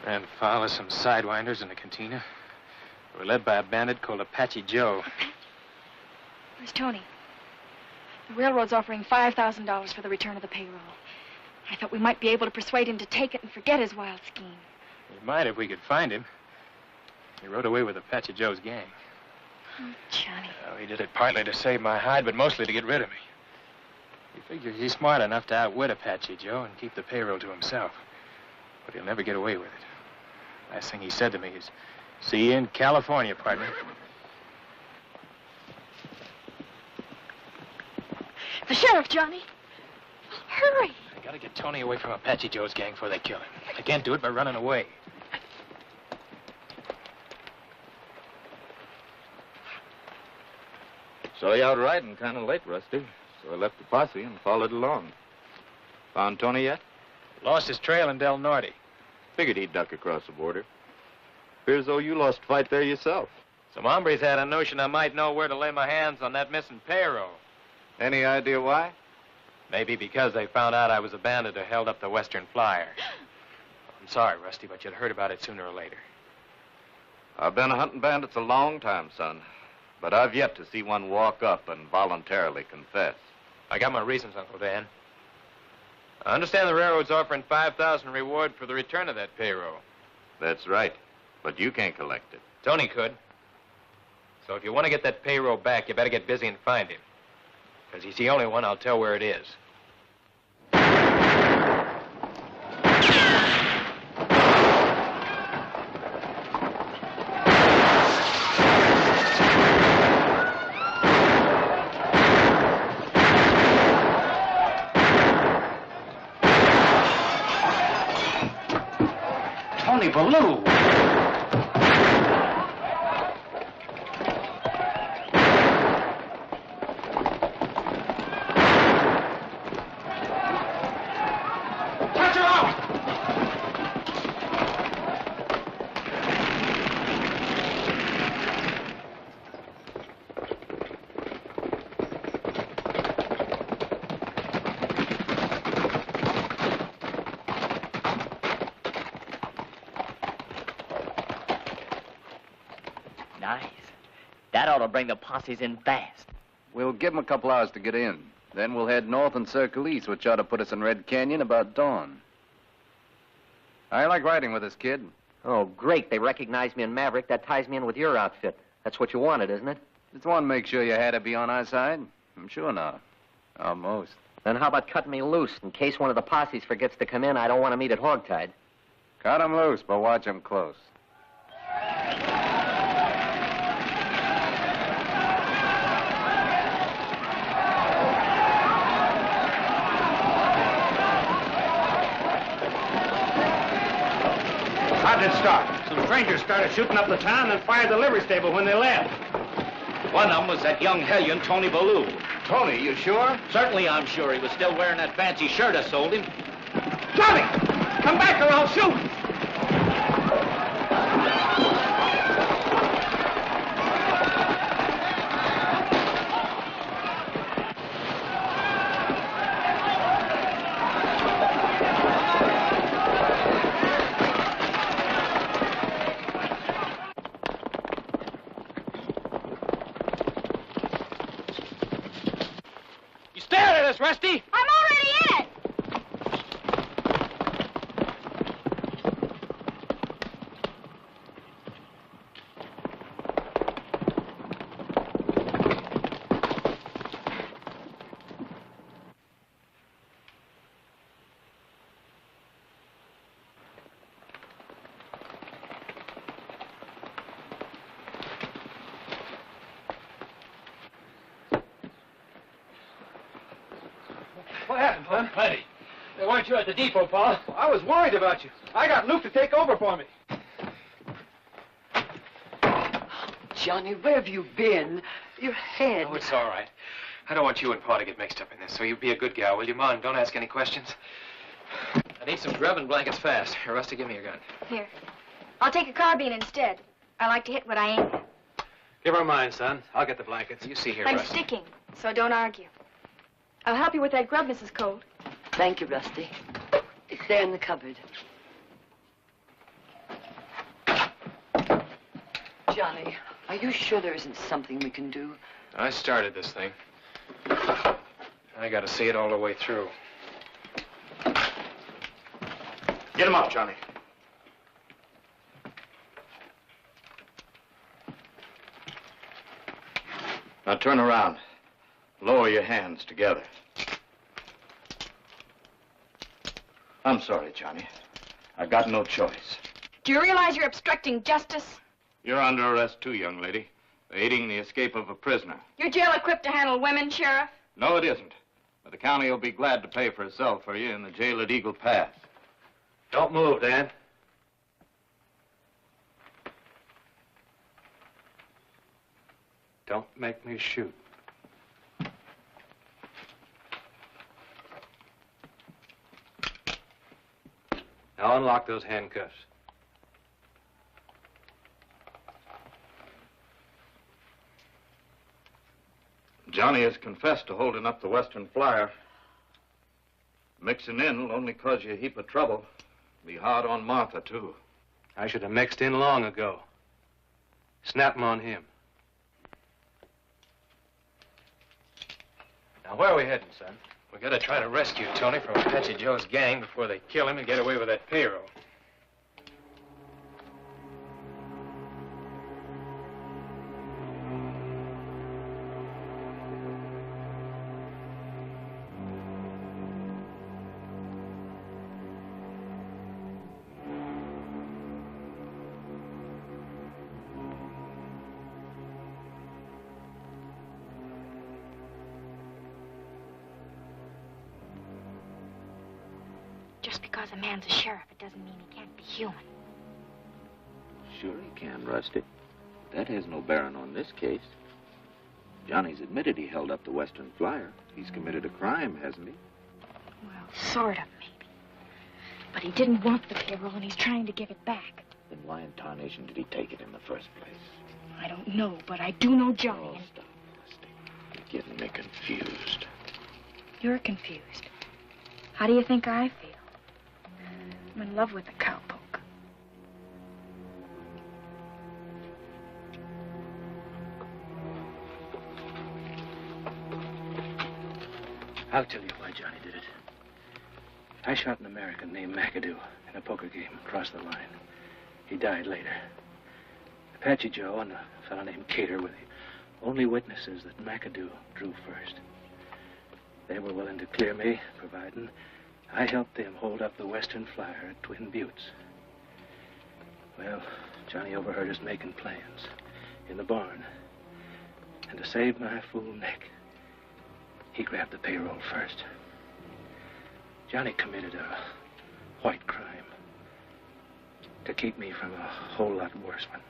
Ran foul of some sidewinders in a cantina. They were led by a bandit called Apache Joe. Where's Tony? The railroad's offering $5,000 for the return of the payroll. I thought we might be able to persuade him to take it and forget his wild scheme. We might if we could find him. He rode away with Apache Joe's gang. Oh, Johnny. Well, he did it partly to save my hide, but mostly to get rid of me. He figures he's smart enough to outwit Apache Joe and keep the payroll to himself. But he'll never get away with it. Last thing he said to me is, see you in California, partner. The sheriff, Johnny. Hurry. I gotta get Tony away from Apache Joe's gang before they kill him. I can't do it by running away. Saw you out riding kind of late, Rusty. So I left the posse and followed along. Found Tony yet? Lost his trail in Del Norte. Figured he'd duck across the border. Appears though you lost fight there yourself. Some hombres had a notion I might know where to lay my hands on that missing payroll. Any idea why? Maybe because they found out I was a bandit who held up the Western Flyer. I'm sorry, Rusty, but you'd heard about it sooner or later. I've been hunting bandits a long time, son. But I've yet to see one walk up and voluntarily confess. I got my reasons, Uncle Dan. I understand the railroad's offering $5,000 reward for the return of that payroll. That's right. But you can't collect it. Tony could. So if you want to get that payroll back, you better get busy and find him. Because he's the only one I'll tell where it is. Tony Ballou. That ought to bring the posses in fast. We'll give them a couple hours to get in. Then we'll head north and circle east, which ought to put us in Red Canyon about dawn. I like riding with this kid. Oh, great. They recognize me in Maverick. That ties me in with your outfit. That's what you wanted, isn't it? Just want to make sure you had to be on our side. I'm sure not. Almost. Then how about cutting me loose? In case one of the posses forgets to come in, I don't want to meet at hogtied. Cut him loose, but watch him close. How did it start? Some strangers started shooting up the town and fired the livery stable when they left. One of them was that young hellion, Tony Ballou. Tony, you sure? Certainly I'm sure. He was still wearing that fancy shirt I sold him. Johnny! Come back or I'll shoot! Rusty? I'm already in it! What happened, Clem? Plenty. They weren't you at the depot, Pa? Well, I was worried about you. I got Luke to take over for me. Johnny, where have you been? Your head. Oh, it's all right. I don't want you and Pa to get mixed up in this, so you be a good gal, will you, Ma? And don't ask any questions. I need some grub and blankets fast. Here, Rusty, give me your gun. Here. I'll take a carbine instead. I like to hit what I aim at. Give her mine, son. I'll get the blankets. You see here, I'm Rusty. sticking, so don't argue. I'll help you with that grub, Mrs. Colt. Thank you, Rusty. It's there in the cupboard. Johnny, are you sure there isn't something we can do? I started this thing. I got to see it all the way through. Get him up, Johnny. Now turn around. Lower your hands together. I'm sorry, Johnny. I got no choice. Do you realize you're obstructing justice? You're under arrest too, young lady. For aiding the escape of a prisoner. Your jail equipped to handle women, Sheriff? No, it isn't. But the county will be glad to pay for itself for you in the jail at Eagle Pass. Don't move, Dan. Don't make me shoot. Now unlock those handcuffs. Johnny has confessed to holding up the Western Flyer. Mixing in will only cause you a heap of trouble. Be hard on Martha, too. I should have mixed in long ago. Snap 'em on him. Now, where are we heading, son? We got to try to rescue Tony from Apache Joe's gang before they kill him and get away with that payroll. Just because a man's a sheriff, it doesn't mean he can't be human. Sure he can, Rusty. That has no bearing on this case. Johnny's admitted he held up the Western Flyer. He's committed a crime, hasn't he? Well, sort of, maybe. But he didn't want the payroll, and he's trying to give it back. Then why in tarnation did he take it in the first place? I don't know, but I do know Johnny. Oh, stop, Rusty. You're getting me confused. You're confused. How do you think I feel? I'm in love with the cowpoke. I'll tell you why Johnny did it. I shot an American named McAdoo in a poker game across the line. He died later. Apache Joe and a fellow named Cater were the only witnesses that McAdoo drew first. They were willing to clear me, providing I helped them hold up the Western Flyer at Twin Buttes. Well, Johnny overheard us making plans in the barn. And to save my fool neck, he grabbed the payroll first. Johnny committed a white crime to keep me from a whole lot worse one.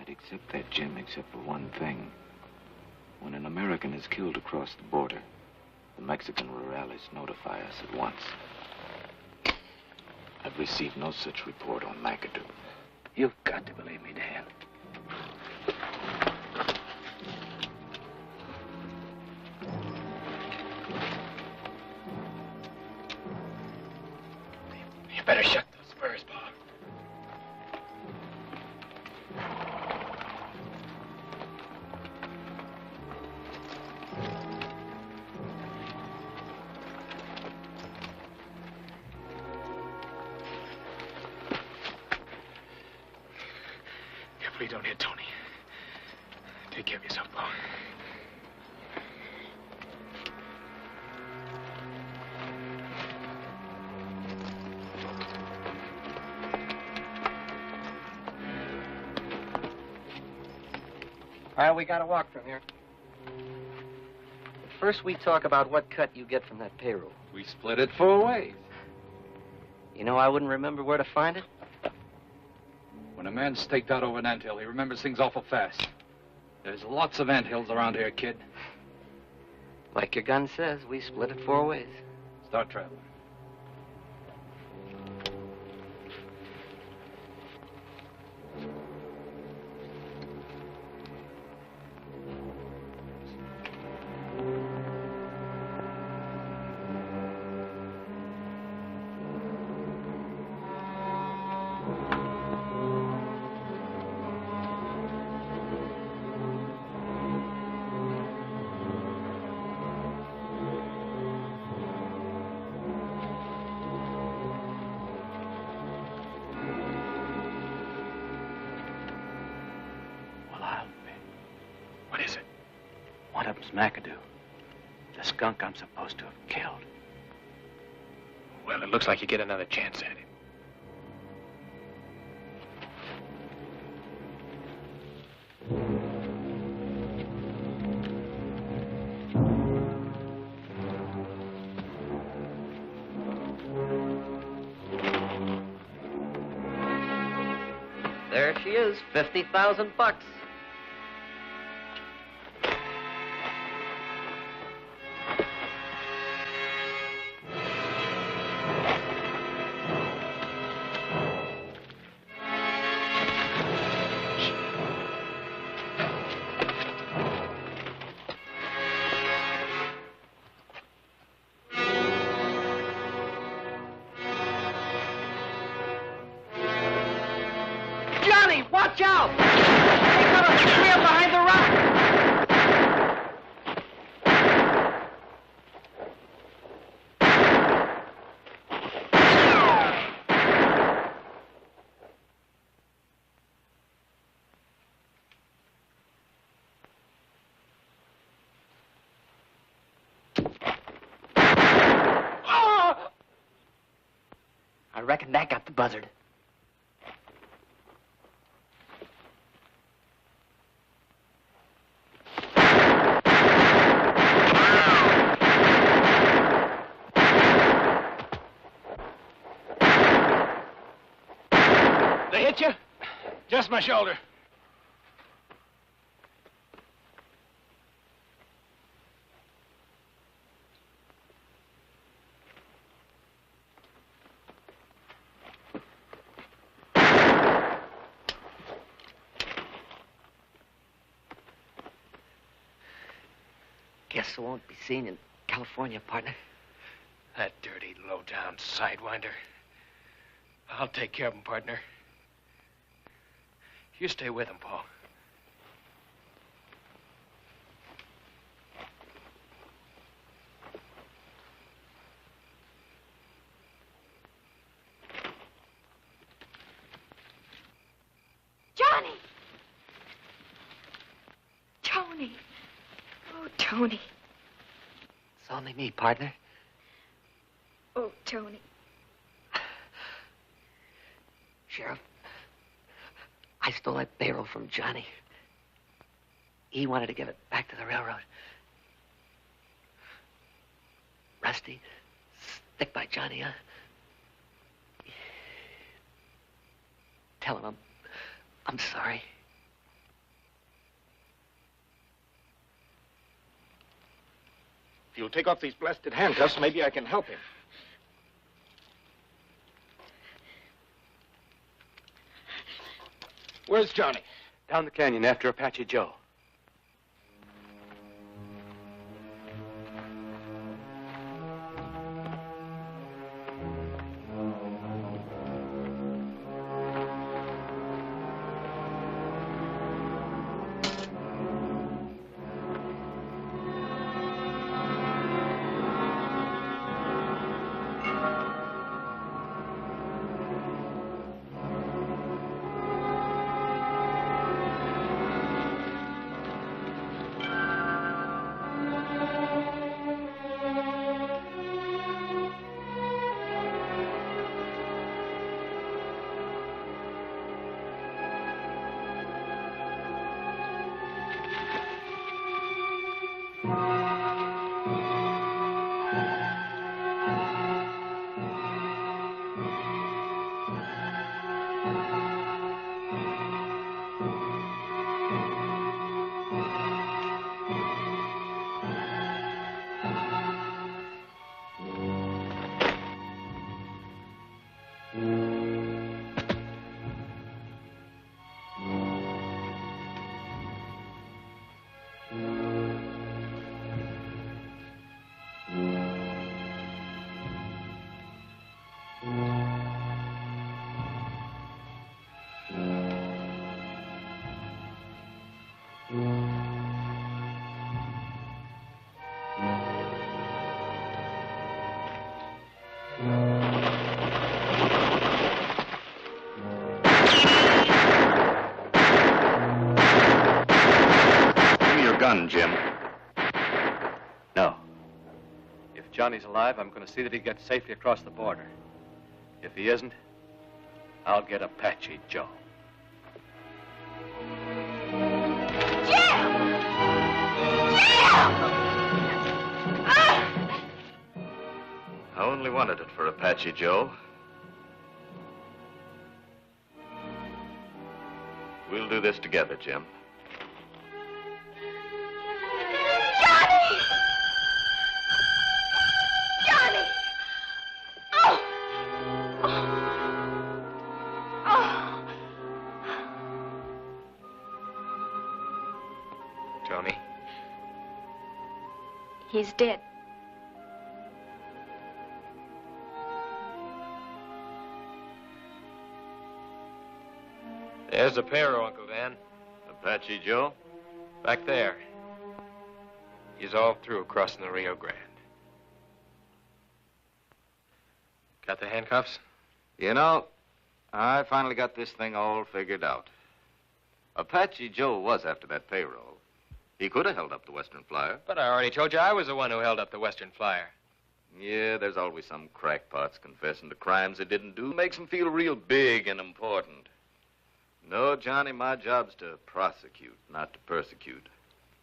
I'd accept that, Jim, except for one thing. When an American is killed across the border, the Mexican rurales notify us at once. I've received no such report on McAdoo. You've got to believe me, Dan. You better shut those spurs, Bob. Please don't hit Tony. Take care of yourself, Bo. Well, we gotta walk from here. But first, we talk about what cut you get from that payroll. We split it 4 ways. You know, I wouldn't remember where to find it. When a man's staked out over an anthill, he remembers things awful fast. There's lots of anthills around here, kid. Like your gun says, we split it 4 ways. Start traveling. McAdoo, the skunk I'm supposed to have killed. Well, it looks like you get another chance at it. There she is, 50,000 bucks. Watch out! They got a trail behind the rock! I reckon that got the buzzard. They hit you? Just my shoulder. Guess I won't be seen in California, partner. That dirty, low-down sidewinder. I'll take care of him, partner. You stay with him, Paul. Johnny! Tony. Oh, Tony. It's only me, partner. Oh, Tony. Sheriff, I stole that payroll from Johnny. He wanted to give it back to the railroad. Rusty, stick by Johnny, huh? Tell him I'm sorry. If you'll take off these blasted handcuffs, maybe I can help him. Where's Johnny? Down the canyon after Apache Joe. Jim. No. If Johnny's alive, I'm going to see that he gets safely across the border. If he isn't, I'll get Apache Joe. I only wanted it for Apache Joe. We'll do this together, Jim. He's dead. There's the payroll, Uncle Dan. Apache Joe? Back there. He's all through crossing the Rio Grande. Got the handcuffs? You know, I finally got this thing all figured out. Apache Joe was after that payroll. He could have held up the Western Flyer. But I already told you I was the one who held up the Western Flyer. Yeah, there's always some crackpots confessing to crimes they didn't do. Makes them feel real big and important. No, Johnny, my job's to prosecute, not to persecute.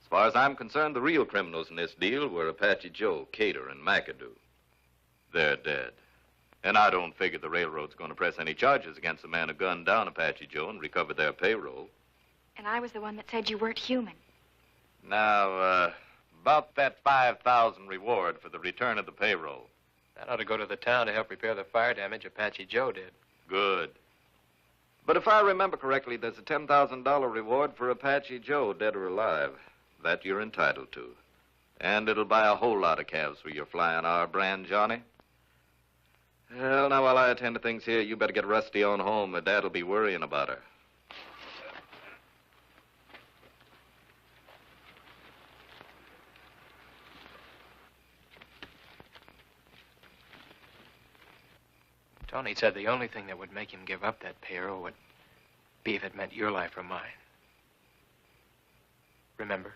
As far as I'm concerned, the real criminals in this deal were Apache Joe, Keefe, and McAdoo. They're dead. And I don't figure the railroad's going to press any charges against the man who gunned down Apache Joe and recovered their payroll. And I was the one that said you weren't human. Now, about that $5,000 reward for the return of the payroll. That ought to go to the town to help repair the fire damage Apache Joe did. Good. But if I remember correctly, there's a $10,000 reward for Apache Joe, dead or alive. That you're entitled to. And it'll buy a whole lot of calves for your flying our brand, Johnny. Well, now, while I attend to things here, you better get Rusty on home. Her dad'll be worrying about her. Tony said the only thing that would make him give up that payroll Be if it meant your life or mine. Remember?